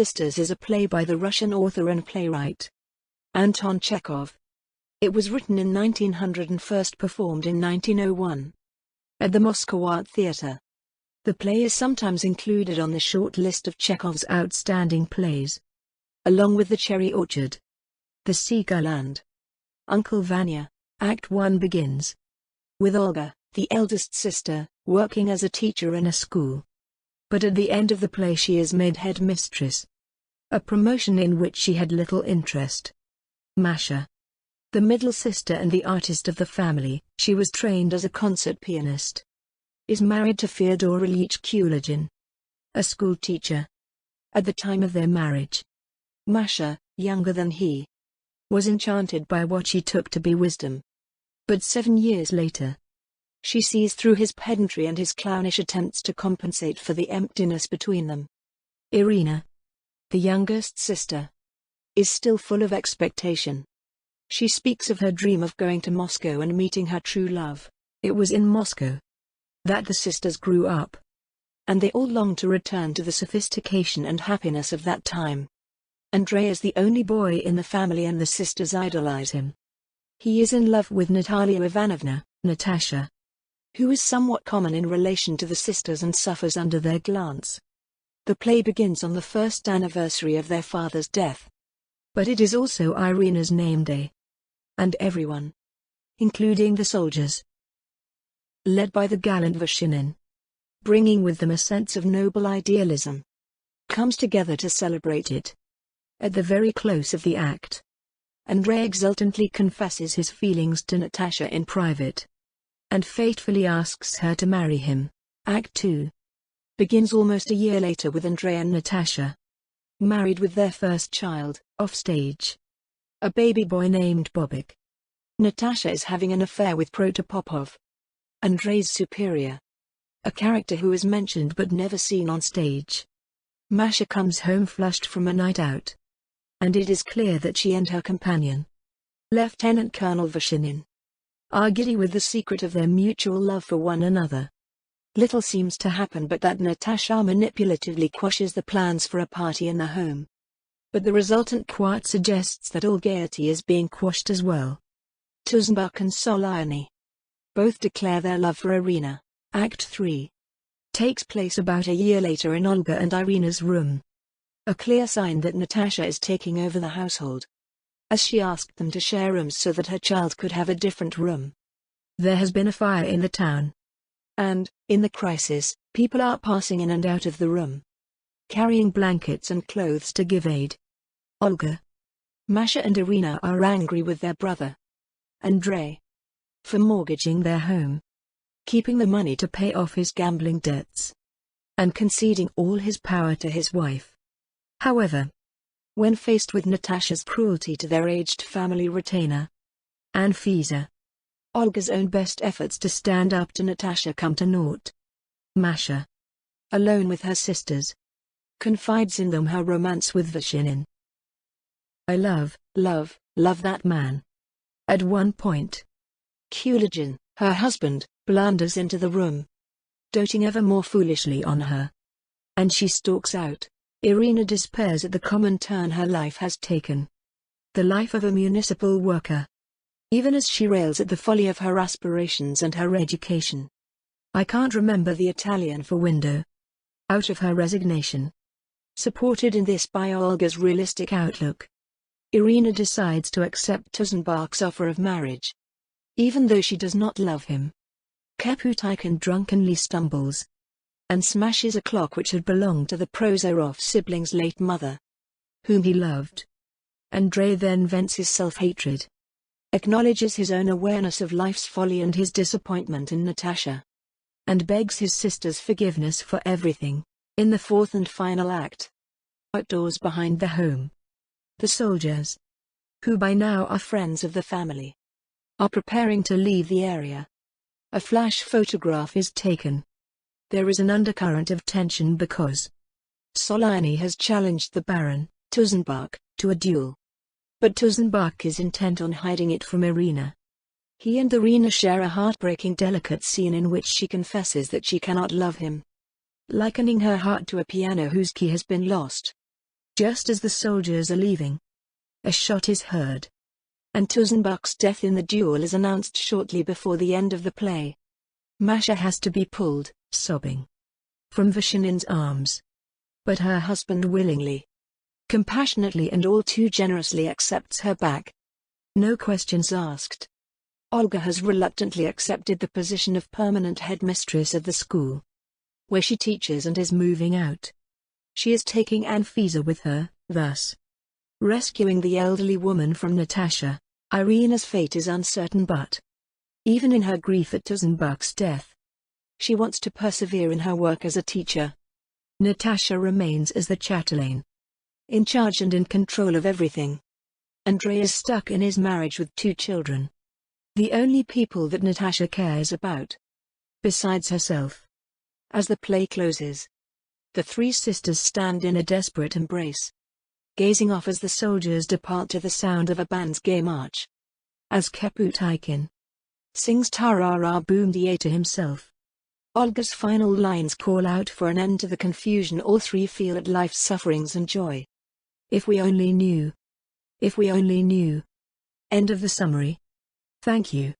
Sisters is a play by the Russian author and playwright Anton Chekhov. It was written in 1900 and first performed in 1901 at the Moscow Art Theatre. The play is sometimes included on the short list of Chekhov's outstanding plays, along with The Cherry Orchard, The Seagull and Uncle Vanya. Act 1 begins with Olga, the eldest sister, working as a teacher in a school. But at the end of the play she is made headmistress, a promotion in which she had little interest. Masha, the middle sister and the artist of the family, she was trained as a concert pianist, is married to Fyodor Ilyich Kulagin, a school teacher. At the time of their marriage, Masha, younger than he, was enchanted by what she took to be wisdom. But 7 years later, she sees through his pedantry and his clownish attempts to compensate for the emptiness between them. Irina, the youngest sister, is still full of expectation. She speaks of her dream of going to Moscow and meeting her true love. It was in Moscow that the sisters grew up, and they all long to return to the sophistication and happiness of that time. Andrei is the only boy in the family and the sisters idolize him. He is in love with Natalia Ivanovna, Natasha, who is somewhat common in relation to the sisters and suffers under their glance. The play begins on the first anniversary of their father's death. But it is also Irina's name day. And everyone, including the soldiers, led by the gallant Vashinin, bringing with them a sense of noble idealism, comes together to celebrate it. At the very close of the act, Andrei exultantly confesses his feelings to Natasha in private, and fatefully asks her to marry him. Act 2 begins almost a year later with Andrei and Natasha, married with their first child, offstage, a baby boy named Bobik. Natasha is having an affair with Protopopov, Andrei's superior, a character who is mentioned but never seen on stage. Masha comes home flushed from a night out, and it is clear that she and her companion, Lieutenant Colonel Vashinin, are giddy with the secret of their mutual love for one another. Little seems to happen but that Natasha manipulatively quashes the plans for a party in the home. But the resultant quiet suggests that all gaiety is being quashed as well. Tuzenbach and Solyani both declare their love for Irina. Act 3 takes place about a year later in Olga and Irina's room, a clear sign that Natasha is taking over the household, as she asked them to share rooms so that her child could have a different room. There has been a fire in the town, and, in the crisis, people are passing in and out of the room, carrying blankets and clothes to give aid. Olga, Masha and Irina are angry with their brother, Andrei, for mortgaging their home, keeping the money to pay off his gambling debts, and conceding all his power to his wife. However, when faced with Natasha's cruelty to their aged family retainer, Anfisa, Olga's own best efforts to stand up to Natasha come to naught. Masha, alone with her sisters, confides in them her romance with Vashinin. "I love that man." At one point, Kulagin, her husband, blunders into the room, doting ever more foolishly on her, and she stalks out. Irina despairs at the common turn her life has taken, the life of a municipal worker, even as she rails at the folly of her aspirations and her education. "I can't remember the Italian for window." Out of her resignation, supported in this by Olga's realistic outlook, Irina decides to accept Tuzenbach's offer of marriage, even though she does not love him. Kaputikin drunkenly stumbles and smashes a clock which had belonged to the Prozorov siblings' late mother, whom he loved. Andrei then vents his self-hatred, acknowledges his own awareness of life's folly and his disappointment in Natasha, and begs his sister's forgiveness for everything. In the fourth and final act, outdoors behind the home, the soldiers, who by now are friends of the family, are preparing to leave the area. A flash photograph is taken. There is an undercurrent of tension because Solyani has challenged the Baron, Tuzenbach, to a duel. But Tuzenbach is intent on hiding it from Irina. He and Irina share a heartbreaking delicate scene in which she confesses that she cannot love him, likening her heart to a piano whose key has been lost. Just as the soldiers are leaving, a shot is heard, and Tuzenbach's death in the duel is announced shortly before the end of the play. Masha has to be pulled, sobbing, from Vashinin's arms. But her husband willingly, compassionately and all too generously accepts her back. No questions asked. Olga has reluctantly accepted the position of permanent headmistress of the school, where she teaches and is moving out. She is taking Anfisa with her, thus rescuing the elderly woman from Natasha. Irina's fate is uncertain, but even in her grief at Tuzenbach's death, she wants to persevere in her work as a teacher. Natasha remains as the chatelaine, in charge and in control of everything. Andrei is stuck in his marriage with 2 children, the only people that Natasha cares about, besides herself. As the play closes, the 3 sisters stand in a desperate embrace, gazing off as the soldiers depart to the sound of a band's gay march. As Kaputaikin sings Tarara Boom Die to himself, Olga's final lines call out for an end to the confusion all 3 feel at life's sufferings and joy. If we only knew. If we only knew. End of the summary. Thank you.